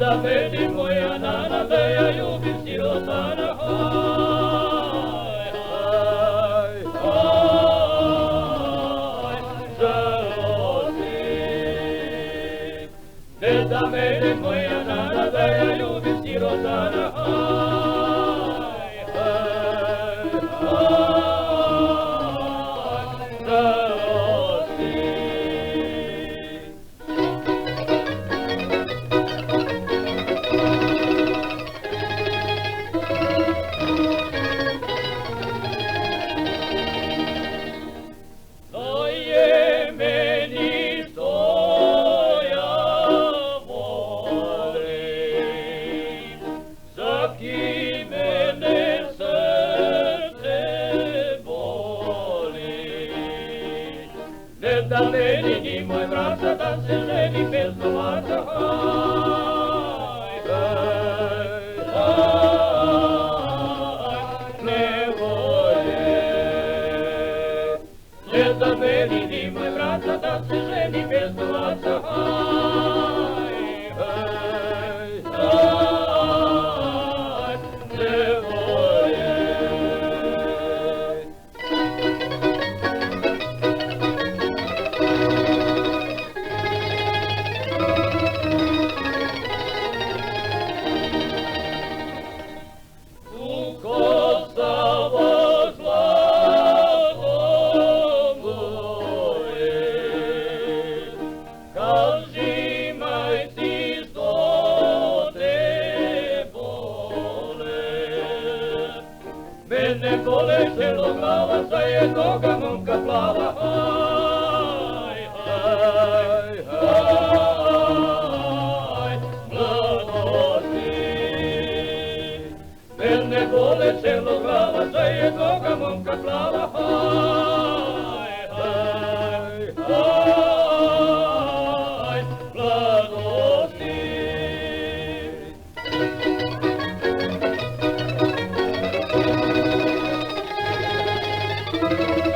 Da vedi moja nana, da ja ljubim sirotana, haj, haj, haj, žalosti. Ne da vedi moja nana, da ja ljubim sirotana, haj, haj, haj, žalosti. Da meni ni moj vrata, da se ženi bez novaca, haj, haj, haj, nevolje. Ne da meni ni moj vrata, da se ženi bez novaca, haj, haj, haj, nevolje. Mene bole celo glava za jednoga momka plava, haj, haj, haj, mladosti. Mene bole celo glava za jednoga momka plava, haj, haj, haj, mladosti. Thank you.